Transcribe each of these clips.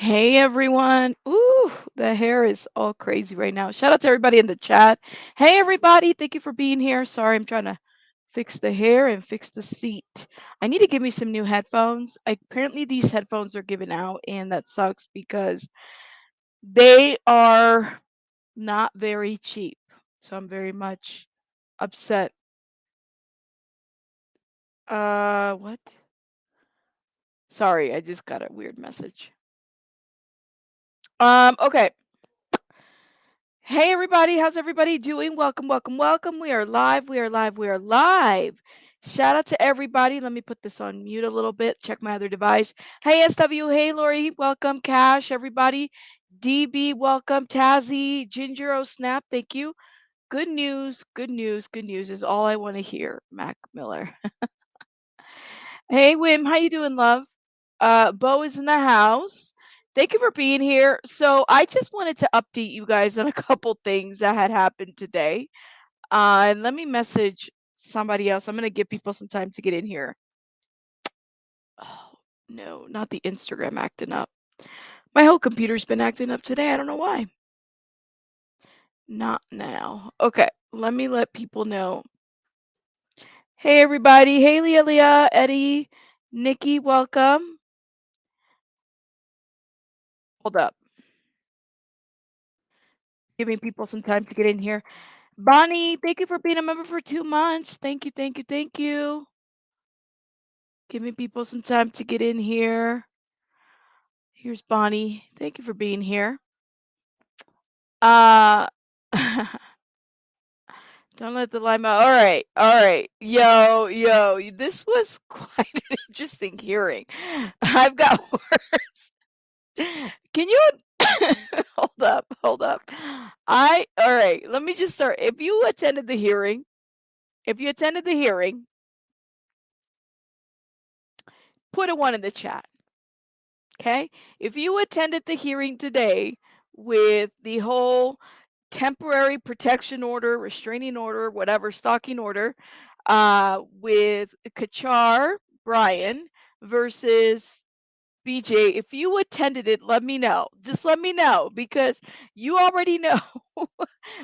Hey everyone. Ooh, the hair is all crazy right now. Shout out to everybody in the chat. Hey everybody, thank you for being here. Sorry, I'm trying to fix the hair and fix the seat. I need to give me some new headphones. Apparently these headphones are given out and that sucks because they are not very cheap. So I'm very much upset. What? Sorry, I just got a weird message. Okay. Hey everybody, how's everybody doing? Welcome, welcome, welcome. We are live. We are live. We are live. Shout out to everybody. Let me put this on mute a little bit. Check my other device. Hey SW, hey Lori, welcome. Cash, everybody. DB, welcome. Tazzy, Ginger, oh snap, thank you. Good news, good news, good news is all I want to hear. Mac Miller. Hey Wim, how you doing, love? Bo is in the house. Thank you for being here. So I just wanted to update you guys on a couple things that had happened today. And let me message somebody else. I'm gonna give people some time to get in here. Oh no, not the Instagram acting up. My whole computer's been acting up today. I don't know why. Not now. Okay, let me let people know. Hey everybody. Hey Leah, Eddie, Nikki, welcome. Hold up. Giving people some time to get in here. Bonnie, thank you for being a member for 2 months. Thank you, thank you, thank you. Giving people some time to get in here. Here's Bonnie. Thank you for being here. Uh Don't let the lime out. All right, all right. Yo, this was quite an interesting hearing. I've got words. Can you hold up. All right, let me just start. If you attended the hearing, put a 1 in the chat. Okay? If you attended the hearing today with the whole temporary protection order, restraining order, whatever, stalking order, with Kachar, Bryan versus BJ, if you attended it, let me know. Just let me know because you already know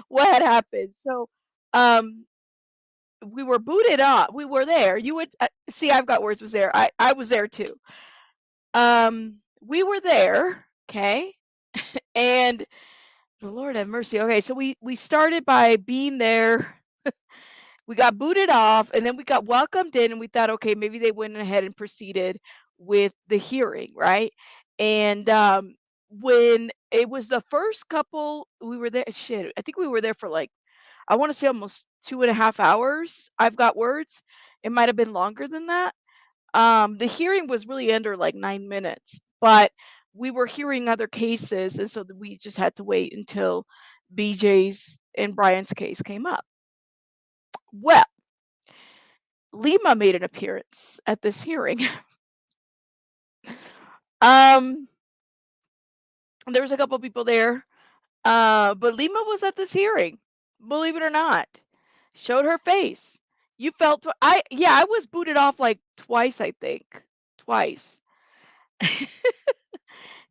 what had happened. So, um, we were booted off. We were there. You would see. I've got words. Was there? I was there too. We were there. Okay, and the Lord have mercy. Okay, so we started by being there. We got booted off, and then we got welcomed in, and we thought, okay, maybe they went ahead and proceeded with the hearing, right? And when it was the first couple, we were there. Shit, I think we were there for like I want to say almost 2.5 hours. I've got words. It might have been longer than that. The hearing was really under like 9 minutes, but we were hearing other cases, and so we just had to wait until BJ's and Brian's case came up. Well, Lima made an appearance at this hearing. um, there was a couple people there, but Lima was at this hearing. Believe it or not, showed her face. You felt I was booted off like twice, I think, twice.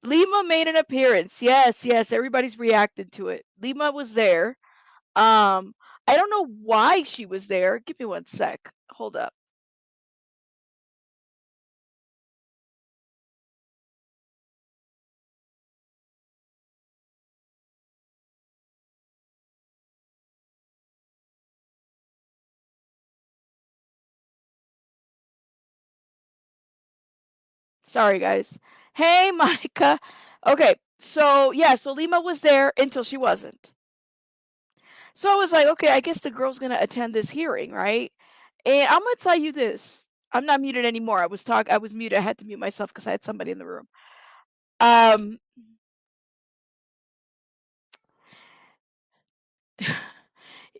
Lima made an appearance. Yes, yes, everybody's reacted to it. Lima was there. Um, I don't know why she was there. Give me 1 sec. Hold up. Sorry, guys. Hey, Monica. Okay, so yeah, so Lima was there until she wasn't. So I was like, okay, I guess the girl's gonna attend this hearing, right? And I'm gonna tell you this. I'm not muted anymore. I was muted. I had to mute myself because I had somebody in the room. Um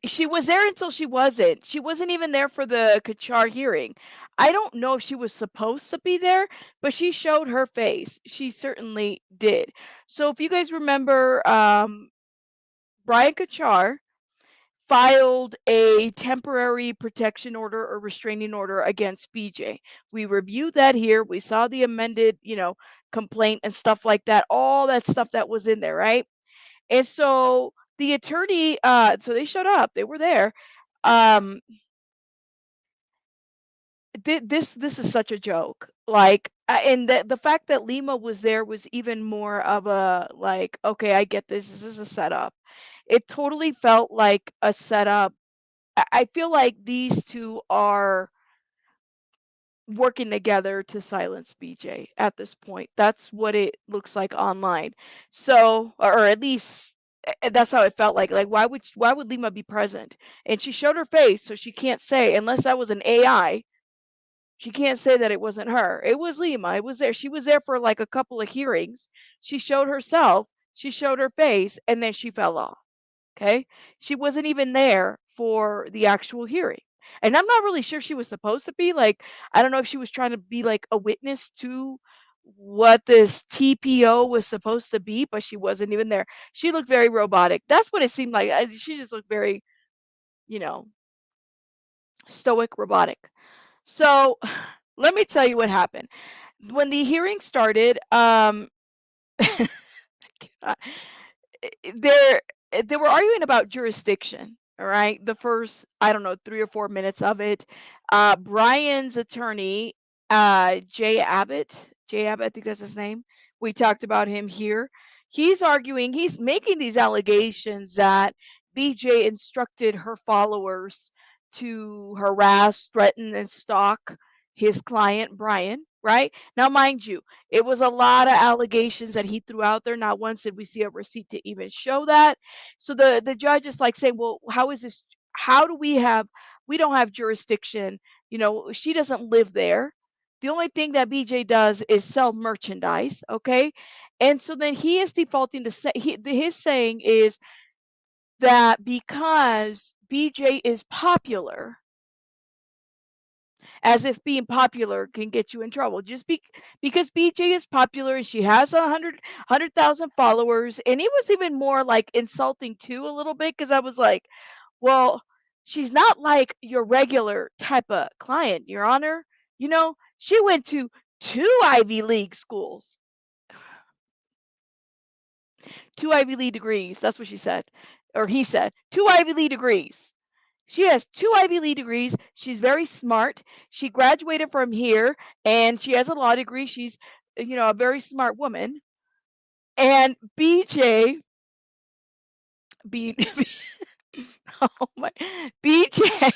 She was there until she wasn't. She wasn't even there for the Kachar hearing. I don't know if she was supposed to be there, but she showed her face. She certainly did. So if you guys remember, Brian Kachar filed a temporary protection order or restraining order against BJ. We reviewed that here. We saw the amended, complaint and stuff like that, all that stuff that was in there, right? And so the attorney, so they showed up, they were there. Um, this is such a joke. Like, and the fact that Lima was there was even more of a like, okay, I get this. This is a setup. It totally felt like a setup. I feel like these two are working together to silence BJ at this point. That's what it looks like online. So, or at least that's how it felt like. Like, why would Lima be present? And she showed her face, so she can't say unless that was an AI. She can't say that it wasn't her. It was Lima. It was there. She was there for like a couple of hearings. She showed herself. She showed her face, and then she fell off. Okay. She wasn't even there for the actual hearing. And I'm not really sure she was supposed to be. Like, I don't know if she was trying to be like a witness to what this TPO was supposed to be, but she wasn't even there. She looked very robotic. That's what it seemed like. She just looked very, you know, stoic, robotic. So let me tell you what happened. When the hearing started, they're they were arguing about jurisdiction. All right, the first, I don't know, 3 or 4 minutes of it. Brian's attorney, Jay Abbott, I think that's his name. We talked about him here. He's arguing, he's making these allegations that BJ instructed her followers to harass, threaten, and stalk his client Brian. Right now, mind you, it was a lot of allegations that he threw out there. Not once did we see a receipt to even show that. So the judge is like saying, well, how is this? How do we don't have jurisdiction? She doesn't live there. The only thing that BJ does is sell merchandise. Okay. And so then he is defaulting to say, his saying is that because BJ is popular, as if being popular can get you in trouble. Because BJ is popular and she has 100,000 followers, and it was even more like insulting too a little bit because I was like, well, she's not like your regular type of client, Your Honor. She went to 2 Ivy League schools, 2 Ivy League degrees. That's what she said, or he said, 2 Ivy League degrees. She has 2 Ivy League degrees. She's very smart. She graduated from here and she has a law degree. She's, a very smart woman. And B, oh my, BJ,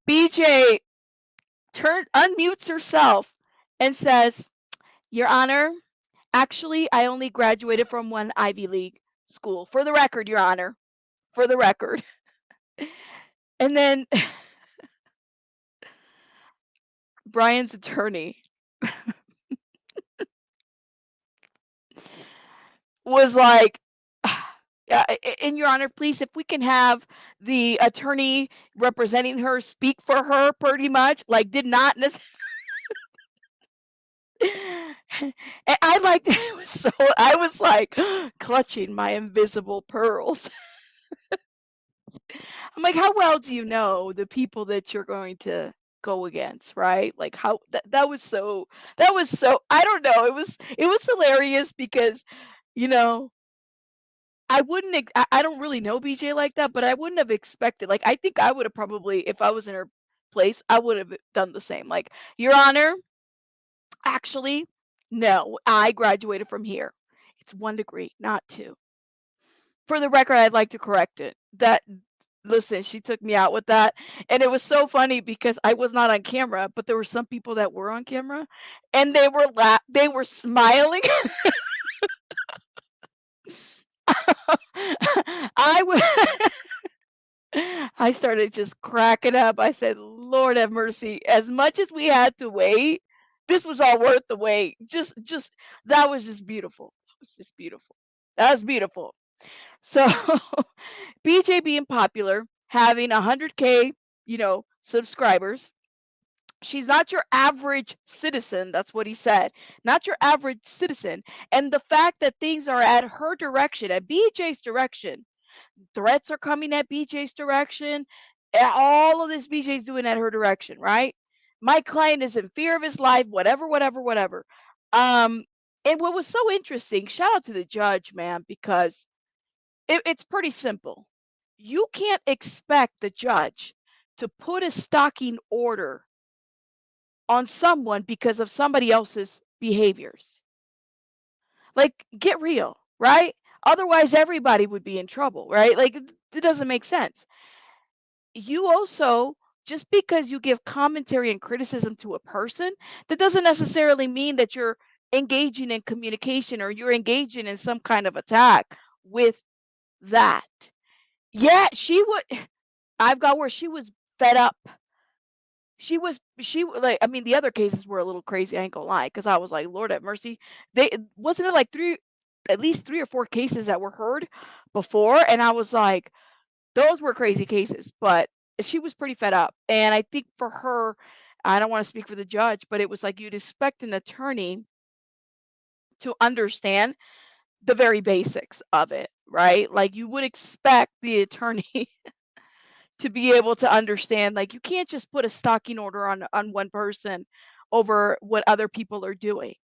BJ unmutes herself and says, Your Honor, actually, I only graduated from 1 Ivy League school. For the record, Your Honor, for the record. And then Brian's attorney was like, in Your Honor, please, if we can have the attorney representing her speak for her, pretty much, like, did not necessarily. And I like, it was so, I was like clutching my invisible pearls. I'm like, how well do you know the people that you're going to go against, right? Like, how that was so, I don't know, it was hilarious because, you know, I wouldn't I don't really know BJ like that, but I wouldn't have expected, like, I think I would have probably, if I was in her place, I would have done the same. Like, Your Honor, actually, no, I graduated from here. It's 1 degree, not 2. For the record, I'd like to correct it. That Listen, she took me out with that, and it was so funny because I was not on camera, but there were some people that were on camera, and they were smiling. I was I started just cracking up. I said, "Lord have mercy. As much as we had to wait, this was all worth the wait." Just that was just beautiful. That was just beautiful. That was beautiful. So BJ being popular, having 100K, subscribers. She's not your average citizen. That's what he said. Not your average citizen. And the fact that things are at her direction, at BJ's direction, Threats are coming at BJ's direction. All of this BJ's doing at her direction, right? My client is in fear of his life, whatever, whatever, whatever. Um, and what was so interesting, shout out to the judge, man, because it's pretty simple. You can't expect the judge to put a stalking order on someone because of somebody else's behaviors. Like, get real, right? Otherwise, everybody would be in trouble, right? Like, it doesn't make sense. You also, just because you give commentary and criticism to a person, that doesn't necessarily mean that you're engaging in communication or you're engaging in some kind of attack with that. Yeah, she would. I've got where she was fed up. Like, I mean, the other cases were a little crazy, I ain't gonna lie, because I was like, "Lord have mercy." Wasn't it like 3 at least 3 or 4 cases that were heard before, and I was like, those were crazy cases, but she was pretty fed up, and I think for her, I don't wanna speak for the judge, but it was like you'd expect an attorney to understand the very basics of it, right? Like, you would expect the attorney to be able to understand, like, you can't just put a stalking order on one person over what other people are doing.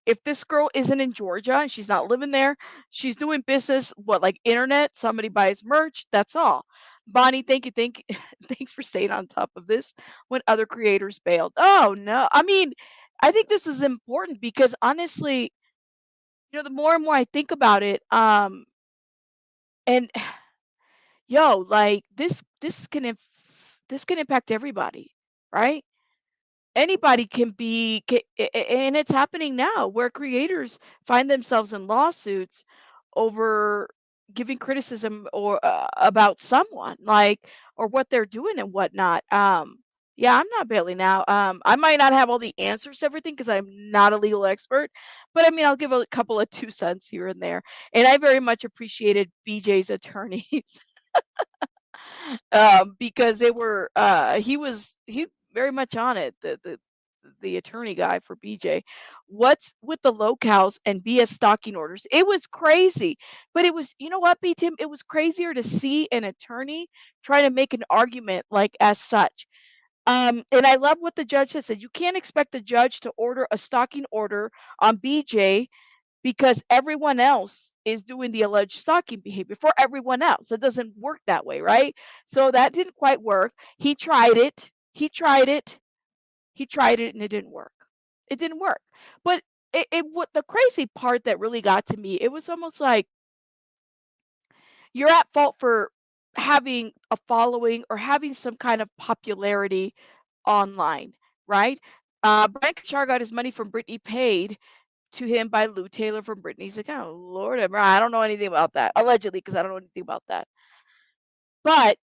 If this girl isn't in Georgia and she's not living there, she's doing business, what, like internet, somebody buys merch, that's all. Bonnie, thank you, thanks for staying on top of this when other creators bailed. Oh no. I mean, I think this is important because honestly, the more and more I think about it, and yo, like this can impact everybody, right? Anybody can be and it's happening now where creators find themselves in lawsuits over giving criticism or about someone like or what they're doing and whatnot. Yeah, I'm not bailing out. I might not have all the answers to everything because I'm not a legal expert, but I mean, I'll give a couple of 2 cents here and there. And I very much appreciated BJ's attorneys because they were he very much on it, the attorney guy for BJ. What's with the locales and BS stalking orders? It was crazy. But it was, you know what, B Tim, it was crazier to see an attorney try to make an argument like as such. And I love what the judge has said. You can't expect the judge to order a stalking order on BJ because everyone else is doing the alleged stalking behavior for everyone else. It doesn't work that way, right? So that didn't quite work. He tried it. He tried it. He tried it and it didn't work. It didn't work. But it what the crazy part that really got to me, it was almost like you're at fault for having a following or having some kind of popularity online, right? Bryan Kuchar got his money from Britney paid to him by Lou Taylor from Britney's account. Oh, Lord, I don't know anything about that. Allegedly, because I don't know anything about that. But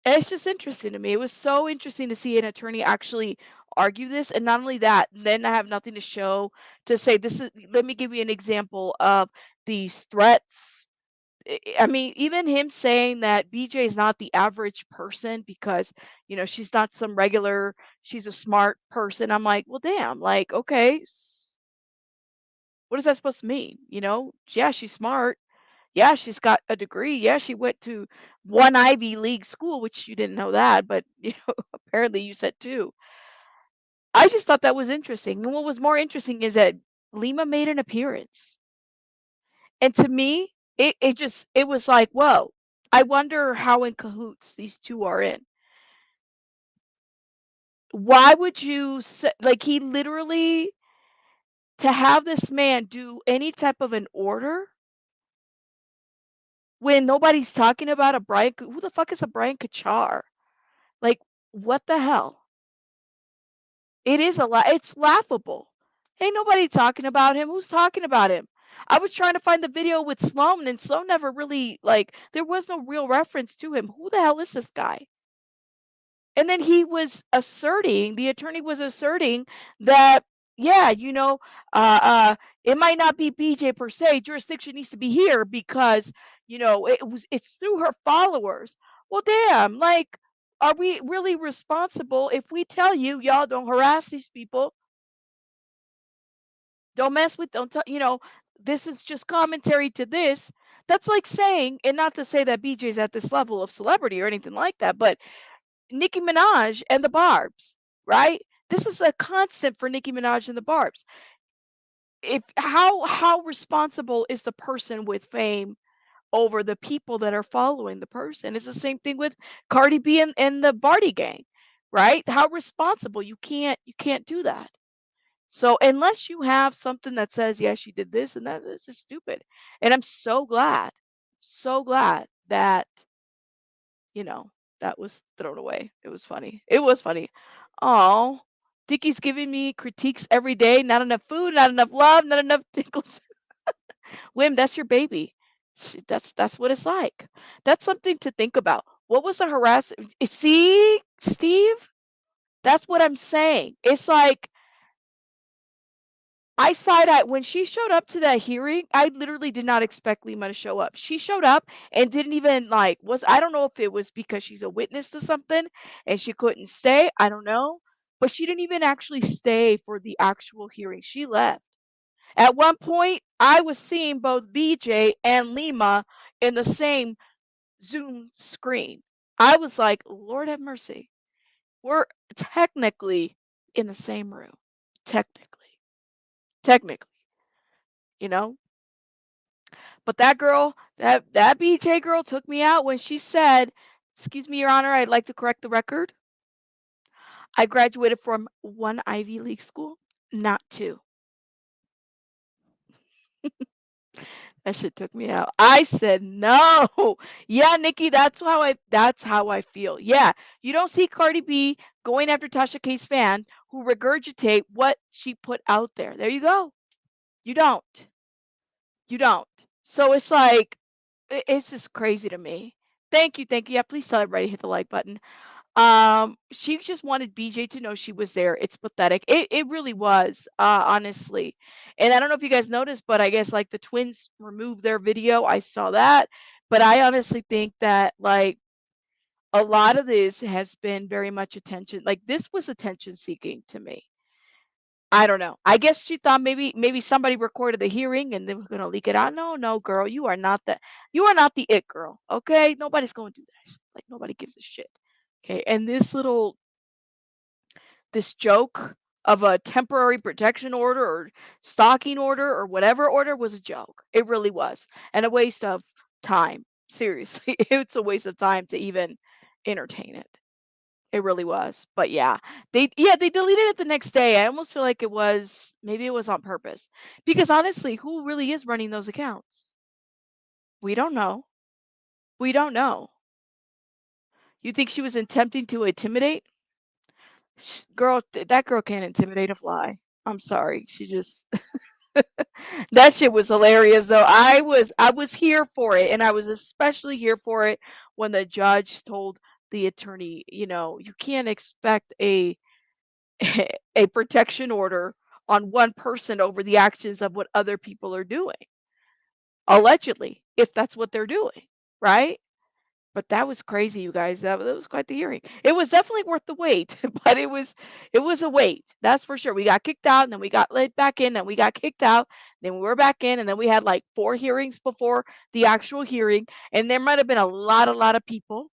it's just interesting to me. It was so interesting to see an attorney actually argue this. And not only that, then I have nothing to show to say this is, let me give you an example of these threats. I mean, even him saying that BJ is not the average person because, she's not some regular, she's a smart person. I'm like, well, damn, like, okay, what is that supposed to mean? Yeah, she's smart. Yeah, she's got a degree. Yeah, she went to one Ivy League school, which you didn't know that, but apparently you said too. I just thought that was interesting. And what was more interesting is that Lima made an appearance. And to me, it was like, whoa, I wonder how in cahoots these two are in. Why would you say, like, he literally, to have this man do any type of an order when nobody's talking about a who the fuck is a Bryan Kuchar? Like, what the hell? It is it's laughable. Ain't nobody talking about him. Who's talking about him? I was trying to find the video with Sloan, and Sloan never really like there was no real reference to him. Who the hell is this guy? And then he was asserting, the attorney was asserting that, yeah, it might not be BJ per se, jurisdiction needs to be here because, it's through her followers. Well, damn, like, are we really responsible if we tell you, y'all don't harass these people? Don't mess with, don't tell, this is just commentary to this. That's like saying, and not to say that BJ's at this level of celebrity or anything like that, but Nicki Minaj and the Barbs, right? This is a constant for Nicki Minaj and the Barbs. If how responsible is the person with fame over the people that are following the person? It's the same thing with Cardi B and the Barty gang, right? How responsible, you can't do that. So unless you have something that says, yeah, she did this and that, this is stupid. And I'm so glad that, you know, that was thrown away. It was funny. It was funny. Oh, Dickie's giving me critiques every day. Not enough food, not enough love, not enough tickles. Wim, that's your baby. That's what it's like. That's something to think about. What was the harassment? See, Steve? That's what I'm saying. It's like I side eye when she showed up to that hearing, I literally did not expect Lima to show up. She showed up and didn't even like was I don't know if it was because she's a witness to something and she couldn't stay. I don't know. But she didn't even actually stay for the actual hearing. She left. At one point, I was seeing both BJ and Lima in the same Zoom screen. I was like, Lord have mercy. We're technically in the same room. Technically. Technically, you know? But that girl, that BJ girl took me out when she said, "Excuse me, Your Honor, I'd like to correct the record. I graduated from one Ivy League school, not two." That shit took me out. I said, "No." Yeah, Nikki, that's how I feel. Yeah, you don't see Cardi B going after Tasha K's fan who regurgitate what she put out there. There you go. You don't. You don't. So it's like it's just crazy to me. Thank you, thank you. Yeah, please tell everybody to hit the like button. She just wanted BJ to know she was there. It's pathetic. It really was, honestly. And I don't know if you guys noticed, but I guess like the twins removed their video. I saw that. But I honestly think that like a lot of this has been very much attention. Like this was attention seeking to me. I don't know. I guess she thought maybe somebody recorded the hearing and they were gonna leak it out. No, no, girl, you are not the it girl. Okay, nobody's gonna do that. Like nobody gives a shit. Okay, and this joke of a temporary protection order or stalking order or whatever order was a joke. It really was, and a waste of time. Seriously, it's a waste of time to even entertain it. It really was. But they deleted it the next day. I almost feel like maybe it was on purpose. Because honestly, who really is running those accounts? We don't know. We don't know. You think she was attempting to intimidate? Girl, that girl can't intimidate a fly. I'm sorry. She just that shit was hilarious though. I was here for it and I was especially here for it when the judge told the attorney, you can't expect a protection order on one person over the actions of what other people are doing, allegedly, if that's what they're doing, right? But that was crazy, you guys. That was quite the hearing. It was definitely worth the wait, but it was a wait. That's for sure. We got kicked out, and then we got let back in, then we got kicked out, then we were back in, and then we had like four hearings before the actual hearing, and there might have been a lot of people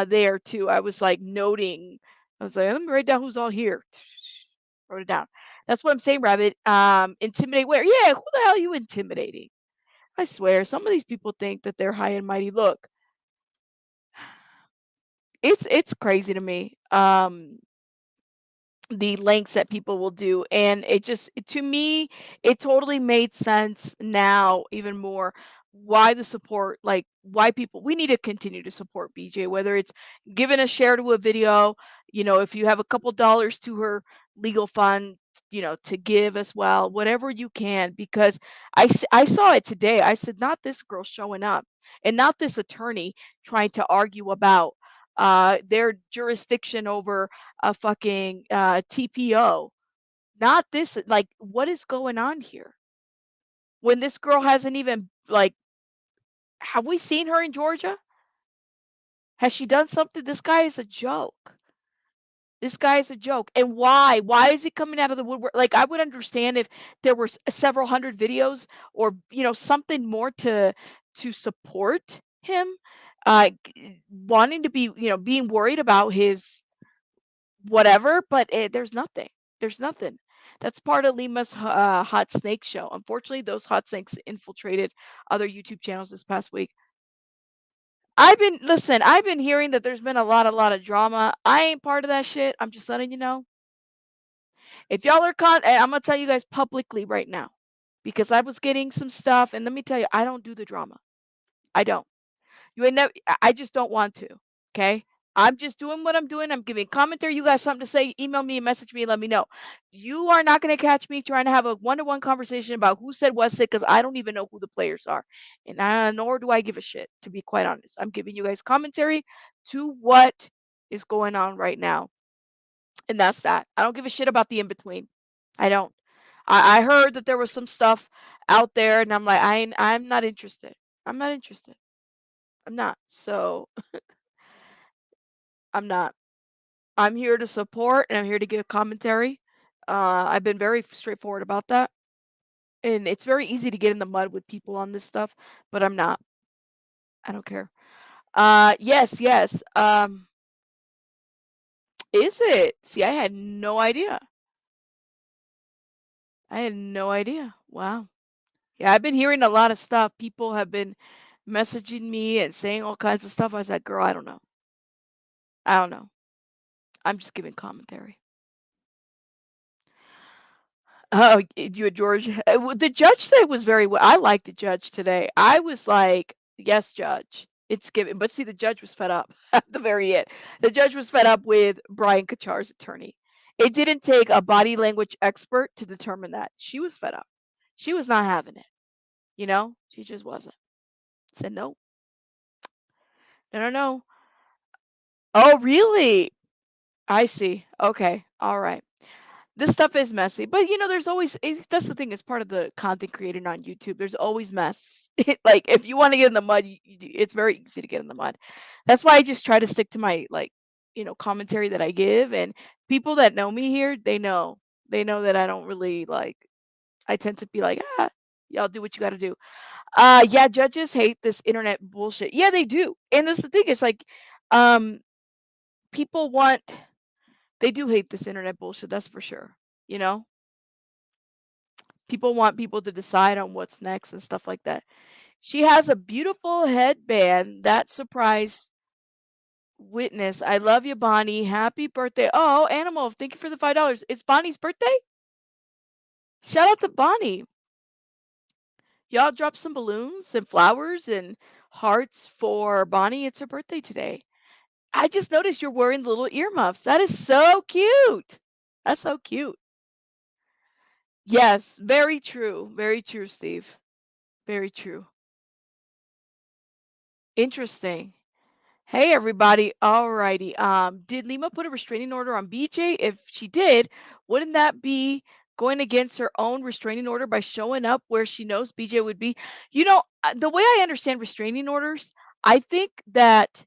there too. I was like noting. I was like, let me write down who's all here. Wrote it down. That's what I'm saying, Rabbit. Intimidate where? Yeah, who the hell are you intimidating? I swear, some of these people think that they're high and mighty. Look, it's crazy to me. The lengths that people will do, and to me it totally made sense now even more why the support, like why people we need to continue to support BJ, whether it's giving a share to a video, if you have a couple dollars to her legal fund, to give as well, whatever you can, because I saw it today. I said, not this girl showing up and not this attorney trying to argue about their jurisdiction over a fucking TPO. Not this, like, what is going on here? When this girl hasn't even, like, have we seen her in Georgia? Has she done something? This guy is a joke. This guy is a joke. And why? Why is he coming out of the woodwork? Like, I would understand if there were several hundred videos or, something more to support him, wanting to be, being worried about his whatever, but there's nothing. There's nothing. That's part of Lima's hot snake show. Unfortunately, those hot snakes infiltrated other YouTube channels this past week. I've been hearing that there's been a lot of drama. I ain't part of that shit. I'm just letting you know. If y'all are and I'm gonna tell you guys publicly right now, because I was getting some stuff, and let me tell you, I don't do the drama. I don't. You ain't never. I just don't want to. Okay. I'm just doing what I'm doing. I'm giving commentary. You got something to say? Email me, message me, and let me know. You are not going to catch me trying to have a one-to-one conversation about who said what said because I don't even know who the players are, and nor do I give a shit. To be quite honest, I'm giving you guys commentary to what is going on right now, and that's that. I don't give a shit about the in between. I don't. I heard that there was some stuff out there, and I'm like, I'm not interested. I'm not interested. I'm not. So I'm not. I'm here to support and I'm here to give commentary. I've been very straightforward about that. And it's very easy to get in the mud with people on this stuff, but I'm not. I don't care. Yes, yes. Is it? See, I had no idea. I had no idea. Wow. Yeah, I've been hearing a lot of stuff. People have been messaging me and saying all kinds of stuff. I was like, girl, I don't know. I don't know. I'm just giving commentary. Oh, you and George. The judge today was very well. I liked the judge today. I was like, yes, judge. It's given. But see, the judge was fed up at the very end. The judge was fed up with Bryan Kuchar's attorney. It didn't take a body language expert to determine that. She was fed up. She was not having it. She just wasn't. Said no. No, no, no. Oh, really? I see. Okay. All right. This stuff is messy, but there's always that's the thing. It's part of the content creating on YouTube. There's always mess. Like if you want to get in the mud, it's very easy to get in the mud. That's why I just try to stick to my commentary that I give, and people that know me here, they know that I don't really like. I tend to be like, y'all do what you got to do. Yeah, judges hate this internet bullshit. Yeah, they do, and this is the thing. It's like, um, people want. They do hate this internet bullshit. That's for sure. You know People want people to decide on what's next and stuff like that. She has a beautiful headband. That surprise witness. I love you, Bonnie. Happy birthday. Oh, Animal, thank you for the $5. It's Bonnie's birthday? Shout out to Bonnie. Y'all drop some balloons and flowers and hearts for Bonnie. It's her birthday today. I just noticed you're wearing the little earmuffs. That is so cute. That's so cute. Yes, very true. Very true, Steve. Very true. Interesting. Hey everybody. Alrighty. Did Lima put a restraining order on BJ? If she did, wouldn't that be going against her own restraining order by showing up where she knows BJ would be? The way I understand restraining orders, I think that,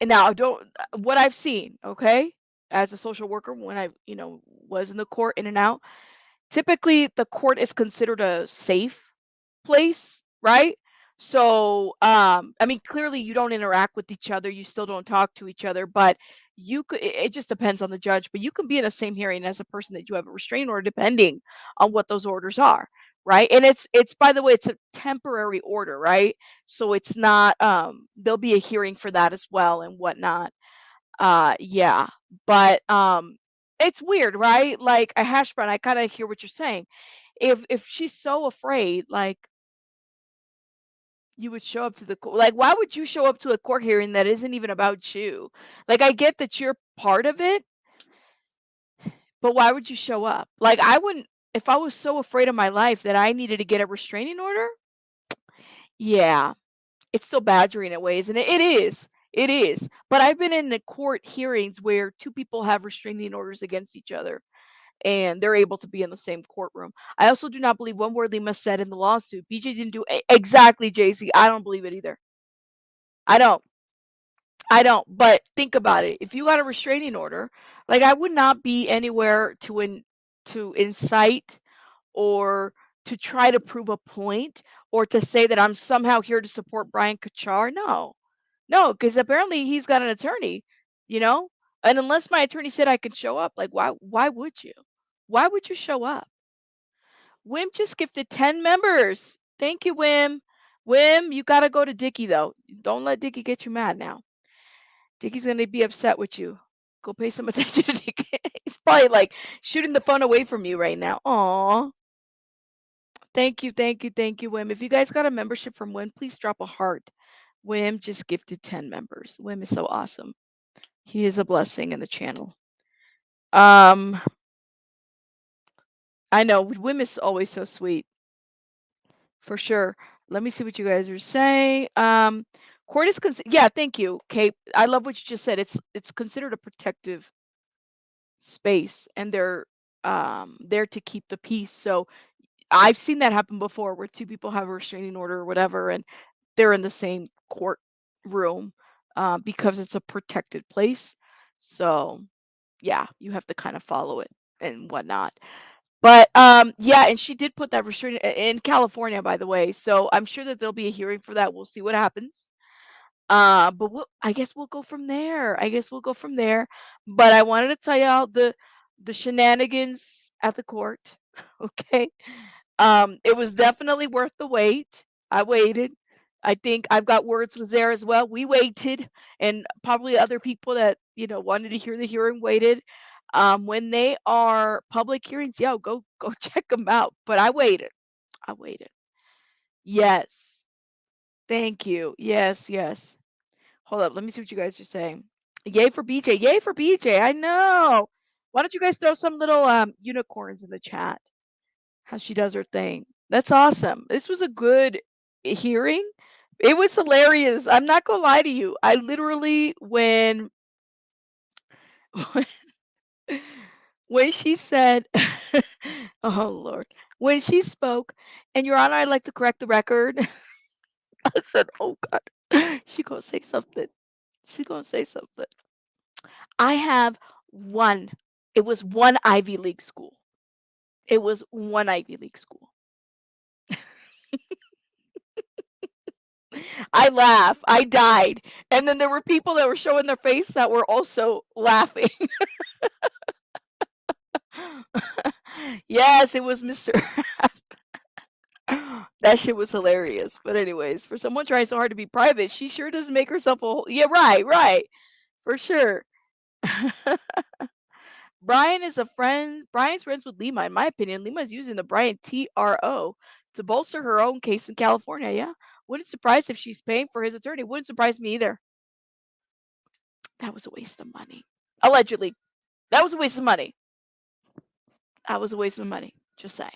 and now I don't, what I've seen, okay, as a social worker when I, was in the court in and out, typically the court is considered a safe place, right? So, I mean, clearly you don't interact with each other, you still don't talk to each other, but it just depends on the judge, but you can be in the same hearing as a person that you have a restraining order depending on what those orders are, right? And it's by the way, it's a temporary order, right? So it's not, there'll be a hearing for that as well and whatnot. Yeah, but it's weird, right? Like a hash brown, I kind of hear what you're saying. If she's so afraid, like, you would show up to the court. Like, why would you show up to a court hearing that isn't even about you? Like, I get that you're part of it, but why would you show up? Like, I wouldn't, if I was so afraid of my life that I needed to get a restraining order. Yeah, it's still badgering in ways, and it is. It is. But I've been in the court hearings where two people have restraining orders against each other and they're able to be in the same courtroom. I also do not believe one word Lima said in the lawsuit. BJ didn't do exactly, JC. I don't believe it either. I don't. I don't, but think about it. If you got a restraining order, like I would not be anywhere to incite or to try to prove a point or to say that I'm somehow here to support Bryan Kuchar. No. No, because apparently he's got an attorney, you know? And unless my attorney said I could show up, like why would you? Why would you show up? Wim just gifted 10 members. Thank you, Wim. Wim, you gotta go to Dickie though. Don't let Dickie get you mad now. Dickie's gonna be upset with you. Go pay some attention to Dickie. He's probably like shooting the phone away from you right now. Aw. Thank you, thank you, thank you, Wim. If you guys got a membership from Wim, please drop a heart. Wim just gifted 10 members. Wim is so awesome. He is a blessing in the channel. I know Wim is always so sweet. For sure. Let me see what you guys are saying. Court is yeah, thank you, Kate. I love what you just said. It's considered a protective space and they're there to keep the peace. So I've seen that happen before where two people have a restraining order or whatever and they're in the same court room because it's a protected place. So yeah, you have to kind of follow it and whatnot. But yeah, and she did put that restraining in California, by the way. So I'm sure that there'll be a hearing for that. We'll see what happens. But I guess we'll go from there. I guess we'll go from there. But I wanted to tell y'all the shenanigans at the court. Okay. It was definitely worth the wait. I waited. I think I've got words was there as well. We waited, and probably other people that wanted to hear the hearing waited. When they are public hearings, yo, go check them out. But I waited. I waited. Yes. Thank you. Yes, yes. Hold up. Let me see what you guys are saying. Yay for BJ. Yay for BJ. I know. Why don't you guys throw some little unicorns in the chat? How she does her thing. That's awesome. This was a good hearing. It was hilarious. I'm not gonna lie to you. I literally when when she said, "Oh Lord," when she spoke, and Your Honor, I'd like to correct the record. I said, "Oh God, she gonna say something. She gonna say something." I have one. It was one Ivy League school. It was one Ivy League school. I laugh. I died. And then there were people that were showing their face that were also laughing. Yes, it was Mr. That shit was hilarious. But anyways, for someone trying so hard to be private, she sure does make herself a whole. Yeah, right, right. For sure. Bryan is a friend. Bryan's friends with Lima, in my opinion. Lima's using the Bryan TRO to bolster her own case in California. Yeah. Wouldn't surprise if she's paying for his attorney. Wouldn't surprise me either. That was a waste of money. Allegedly. That was a waste of money. That was a waste of money. Just say.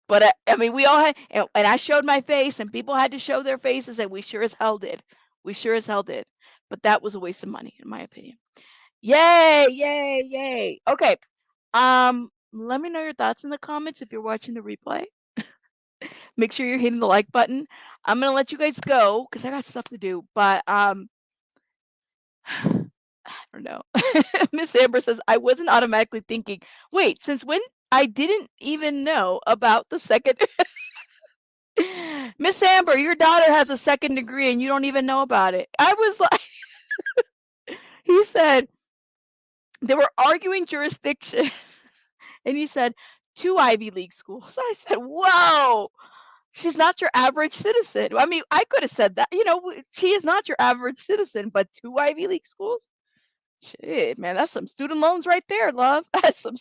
But I mean, we all had, and I showed my face, and people had to show their faces, and we sure as hell did. We sure as hell did. But that was a waste of money, in my opinion. Yay! Yay! Yay! Okay. Let me know your thoughts in the comments if you're watching the replay. Make sure you're hitting the like button. I'm gonna let you guys go because I got stuff to do. But I don't know. Miss Amber says, I wasn't automatically thinking, wait, since when I didn't even know about the second. Miss Amber, your daughter has a second degree and you don't even know about it. I was like, he said, they were arguing jurisdiction. And he said, 2 Ivy League schools. I said, whoa, she's not your average citizen. I mean, I could have said that. She is not your average citizen, but 2 Ivy League schools? Shit, man, that's some student loans right there, love. That's some.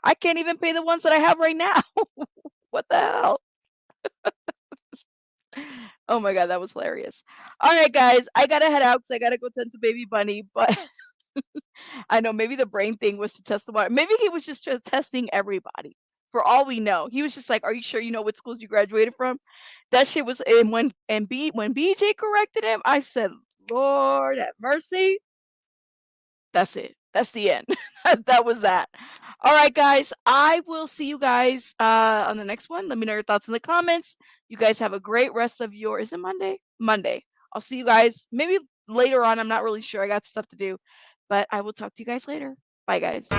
I can't even pay the ones that I have right now. What the hell? Oh my god, that was hilarious. All right, guys, I gotta head out because I gotta go tend to baby bunny. But I know maybe the brain thing was to test the water. Maybe he was just testing everybody. For all we know, he was just like, "Are you sure you know what schools you graduated from?" That shit was. And when BJ corrected him, I said, "Lord have mercy." That's it. That's the end. That was that. All right, guys. I will see you guys on the next one. Let me know your thoughts in the comments. You guys have a great rest of your. Is it Monday? Monday. I'll see you guys maybe later on, I'm not really sure. I got stuff to do, but I will talk to you guys later. Bye, guys.